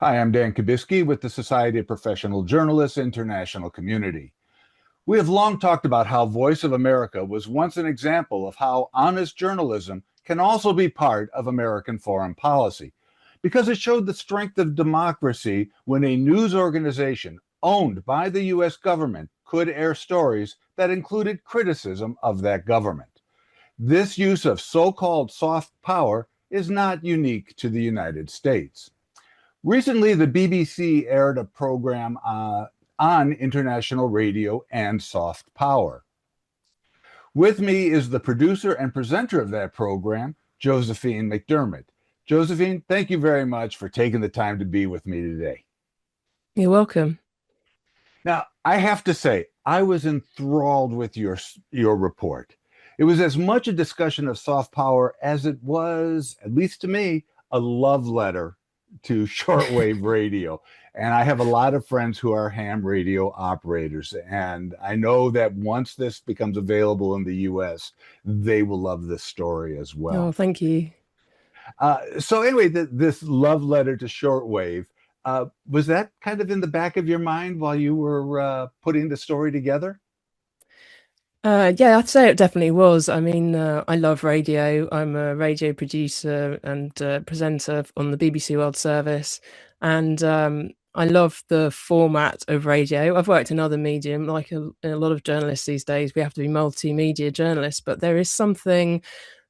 Hi, I'm Dan Kubisky with the Society of Professional Journalists International Community. We have long talked about how Voice of America was once an example of how honest journalism can also be part of American foreign policy, because it showed the strength of democracy when a news organization owned by the US government could air stories that included criticism of that government. This use of so called soft power is not unique to the United States. Recently, the BBC aired a program on international radio and soft power. With me is the producer and presenter of that program, Josephine McDermott. Josephine, thank you very much for taking the time to be with me today. You're welcome. Now, I have to say, I was enthralled with your report. It was as much a discussion of soft power as it was, at least to me, a love letter to shortwave radio. And I have a lot of friends who are ham radio operators. And I know that once this becomes available in the US, they will love this story as Oh, well. thank you. So, anyway, this love letter to shortwave, was that kind of in the back of your mind while you were putting the story together? Yeah, I'd say it definitely was. I mean, I love radio. I'm a radio producer and presenter on the BBC World Service, and I love the format of radio. I've worked in other medium, like a lot of journalists these days. We have to be multimedia journalists, but there is something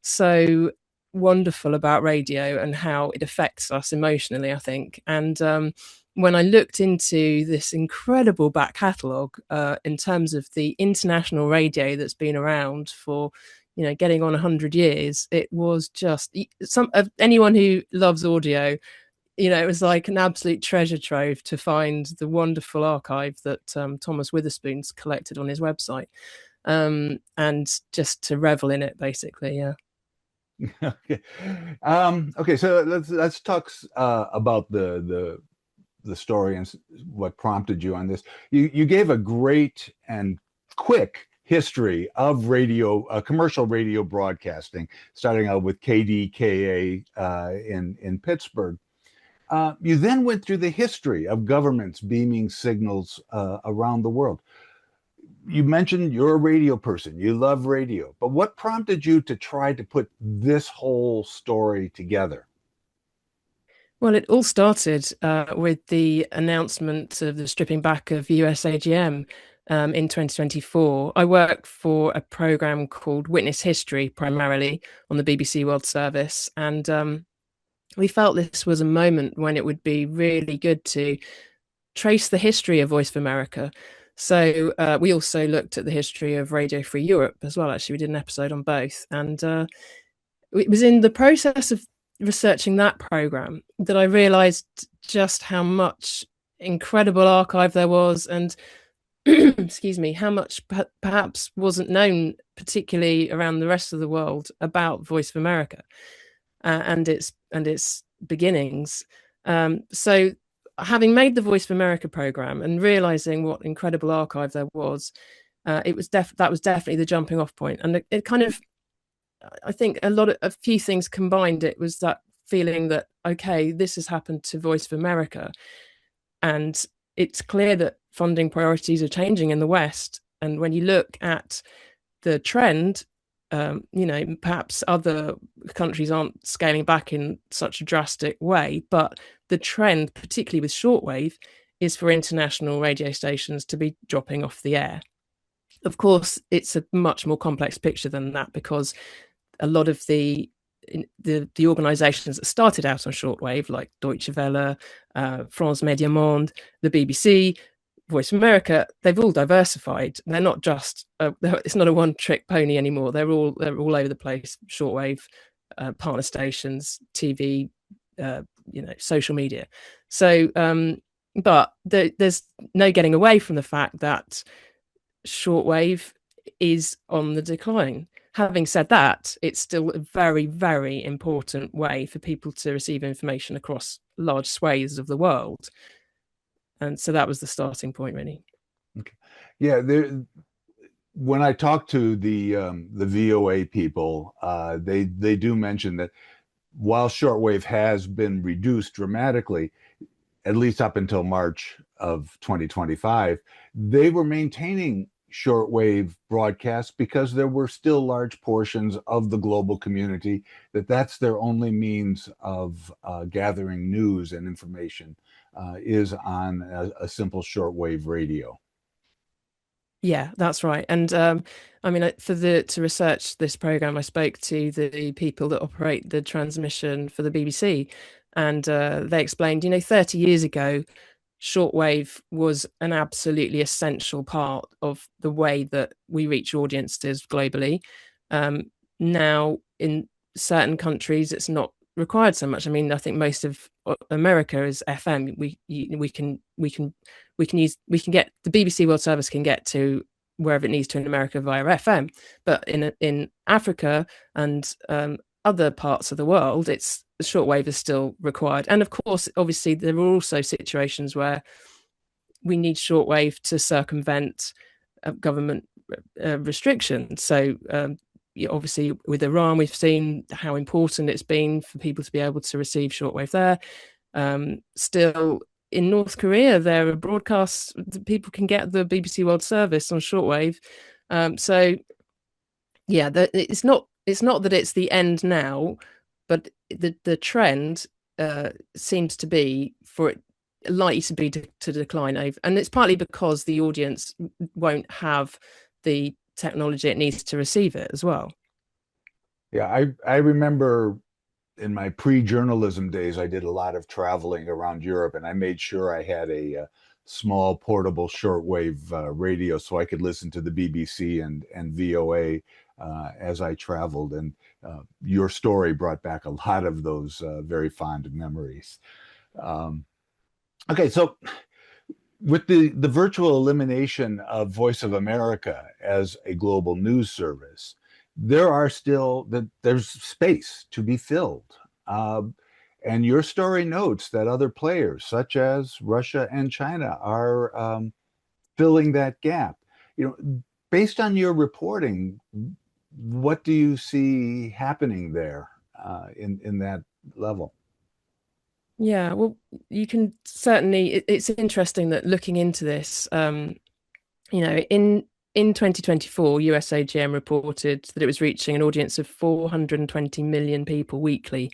so wonderful about radio and how it affects us emotionally, I think. And when I looked into this incredible back catalogue in terms of the international radio that's been around for, getting on 100 years, it was just some of anyone who loves audio. It was like an absolute treasure trove to find the wonderful archive that Thomas Witherspoon's collected on his website, and just to revel in it, basically. Yeah. Okay. Okay, so let's talk about the story and what prompted you on this. You gave a great and quick history of radio, commercial radio broadcasting, starting out with KDKA in Pittsburgh. You then went through the history of governments beaming signals around the world. You mentioned you're a radio person, you love radio, but what prompted you to try to put this whole story together? Well, it all started with the announcement of the stripping back of USAGM in 2024. I work for a program called Witness History, primarily on the BBC World Service. And we felt this was a moment when it would be really good to trace the history of Voice of America. So we also looked at the history of Radio Free Europe as well. Actually, we did an episode on both. And it was in the process of researching that program that I realized just how much incredible archive there was, and excuse me, how much perhaps wasn't known, particularly around the rest of the world, about Voice of America and its beginnings. So, having made the Voice of America program and realizing what incredible archive there was, that was definitely the jumping off point, and it kind of, I think a few things combined. It was that feeling that, okay, this has happened to Voice of America, and it's clear that funding priorities are changing in the West. And when you look at the trend, perhaps other countries aren't scaling back in such a drastic way, but the trend, particularly with shortwave, is for international radio stations to be dropping off the air. Of course, it's a much more complex picture than that, because a lot of the organizations that started out on shortwave, like Deutsche Welle, France Media Monde, the BBC, Voice of America, they've all diversified. They're not just it's not a one trick pony anymore. They're all over the place. Shortwave, partner stations, TV, social media. So, but there's no getting away from the fact that shortwave is on the decline. Having said that, it's still a very, very important way for people to receive information across large swathes of the world. And so that was the starting point, really. Okay. Yeah, when I talk to the VOA people, they do mention that while shortwave has been reduced dramatically, at least up until March of 2025, they were maintaining shortwave broadcasts because there were still large portions of the global community that's their only means of gathering news and information is on a simple shortwave radio. Yeah, that's right. And I mean, to research this program, I spoke to the people that operate the transmission for the BBC, and they explained, 30 years ago, shortwave was an absolutely essential part of the way that we reach audiences globally. Now, in certain countries, it's not required so much. I mean, I think most of America is FM. We can get the BBC World Service can get to wherever it needs to in America via FM, but in Africa and other parts of the world, it's shortwave is still required. And of course, obviously, there are also situations where we need shortwave to circumvent government restrictions. So obviously with Iran, we've seen how important it's been for people to be able to receive shortwave there. Still in North Korea, there are broadcasts people can get the BBC World Service on shortwave. So yeah, it's not that it's the end now, but the trend seems to be for it likely to be to decline over, and it's partly because the audience won't have the technology it needs to receive it as well. Yeah, I remember in my pre-journalism days, I did a lot of traveling around Europe, and I made sure I had a small portable shortwave radio so I could listen to the BBC and VOA as I traveled. And your story brought back a lot of those very fond memories. Okay, so with the virtual elimination of Voice of America as a global news service, there's space to be filled. And your story notes that other players, such as Russia and China, are filling that gap. Based on your reporting, what do you see happening there in that level? Yeah, well, you can certainly. It's interesting that looking into this, in 2024, USAGM reported that it was reaching an audience of 420 million people weekly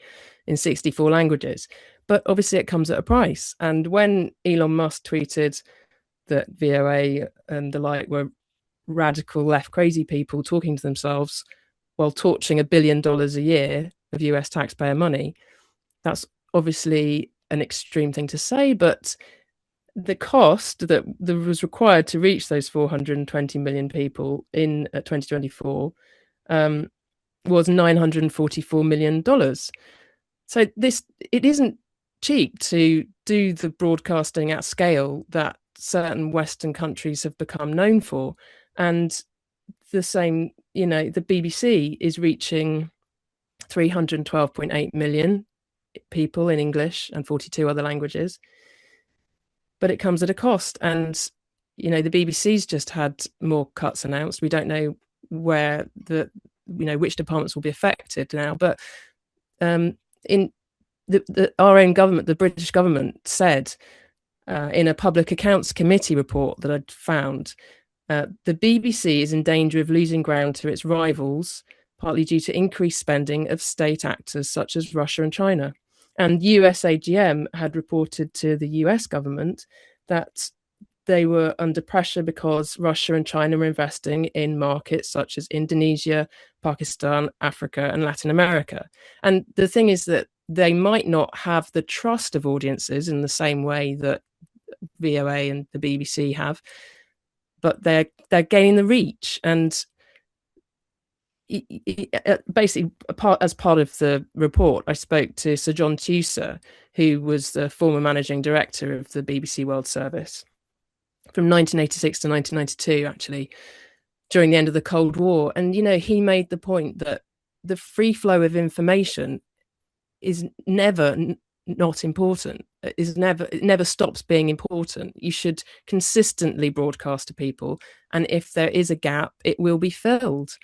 in 64 languages. But obviously, it comes at a price. And when Elon Musk tweeted that VOA and the like were radical left crazy people talking to themselves while torching $1 billion a year of US taxpayer money, that's obviously an extreme thing to say, but the cost that was required to reach those 420 million people in 2024 was $944 million. So it isn't cheap to do the broadcasting at scale that certain Western countries have become known for. And the same, the BBC is reaching 312.8 million people in English and 42 other languages, but it comes at a cost. And the BBC's just had more cuts announced. We don't know where which departments will be affected now, but in our own government, the British government said in a Public Accounts Committee report that I'd found, the BBC is in danger of losing ground to its rivals, partly due to increased spending of state actors such as Russia and China. And USAGM had reported to the US government that they were under pressure because Russia and China were investing in markets such as Indonesia, Pakistan, Africa, and Latin America. And the thing is that they might not have the trust of audiences in the same way that VOA and the BBC have, but they're gaining the reach. And basically, as part of the report, I spoke to Sir John Tusa, who was the former managing director of the BBC World Service from 1986 to 1992, actually, during the end of the Cold War. And, he made the point that the free flow of information is never not important. It never stops being important. You should consistently broadcast to people. And if there is a gap, it will be filled.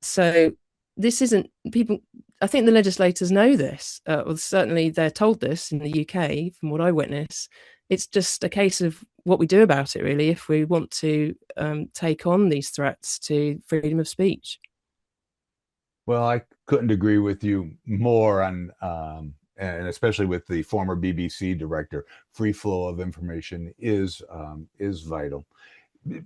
So this isn't people. I think the legislators know this. Well, certainly they're told this in the UK, from what I witness. It's just a case of what we do about it, really, if we want to take on these threats to freedom of speech. Well, I couldn't agree with you more on, and especially with the former BBC director, free flow of information is vital.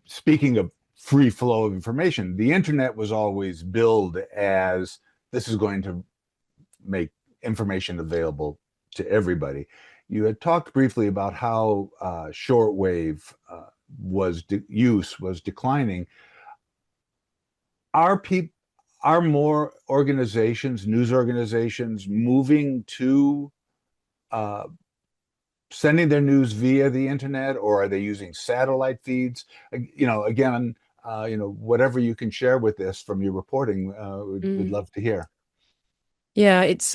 Speaking of free flow of information, the internet was always billed as this is going to make information available to everybody. You had talked briefly about how shortwave use was declining. Are people are more organizations, news organizations, moving to uh, sending their news via the internet, or are they using satellite feeds? Again, whatever you can share with this from your reporting, we'd Mm. love to hear. Yeah, it's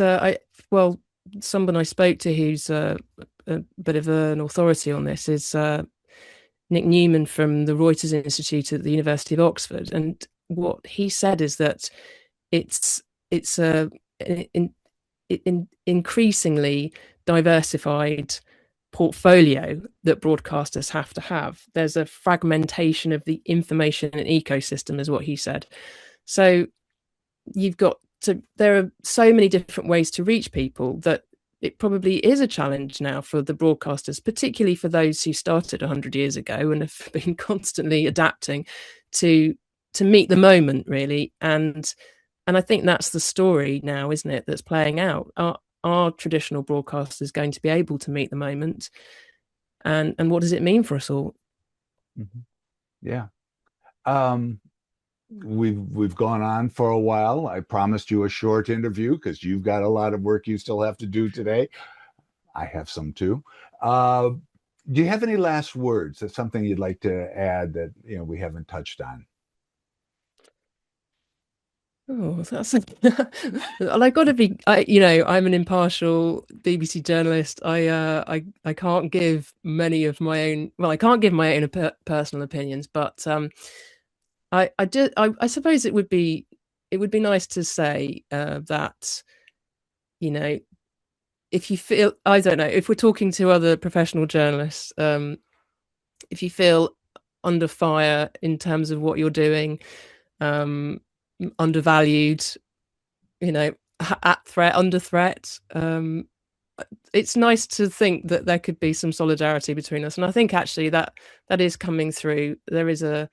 well, someone I spoke to who's a bit of an authority on this is Nick Newman from the Reuters Institute at the University of Oxford, and what he said is that it's a increasingly diversified portfolio that broadcasters have to have. There's a fragmentation of the information and ecosystem, is what he said. So you've got to, there are so many different ways to reach people that it probably is a challenge now for the broadcasters, particularly for those who started 100 years ago and have been constantly adapting to meet the moment, really. And I think that's the story now, isn't it, that's playing out. Are traditional broadcasters going to be able to meet the moment? And what does it mean for us all? Mhm. Yeah. Um, we've gone on for a while. I promised you a short interview because you've got a lot of work you still have to do today. I have some too. Uh, do you have any last words? That's something you'd like to add that we haven't touched on? Oh, that's well, I got to be. I'm an impartial BBC journalist. I can't give many of my own. Well, I can't give my own personal opinions, but I suppose it would be nice to say that you know if you feel, I don't know, if we're talking to other professional journalists, if you feel under fire in terms of what you're doing, um, undervalued, at threat, under threat. It's nice to think that there could be some solidarity between us, and I think actually that is coming through. There is a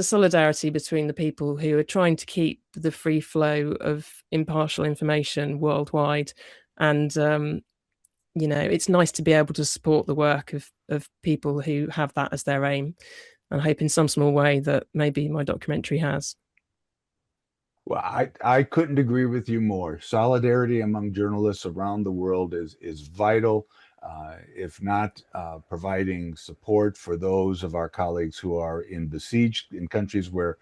solidarity between the people who are trying to keep the free flow of impartial information worldwide, and it's nice to be able to support the work of people who have that as their aim, and I hope in some small way that maybe my documentary has. Well, I couldn't agree with you more. Solidarity among journalists around the world is vital. If not providing support for those of our colleagues who are besieged in countries where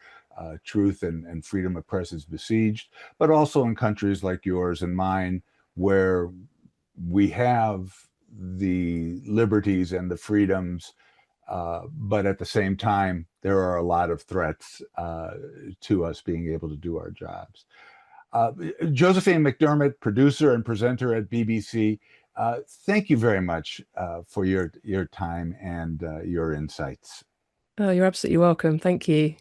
truth and freedom of press is besieged, but also in countries like yours and mine, where we have the liberties and the freedoms, but at the same time, there are a lot of threats to us being able to do our jobs. Josephine McDermott, producer and presenter at BBC, thank you very much for your time and your insights. Oh, you're absolutely welcome. Thank you.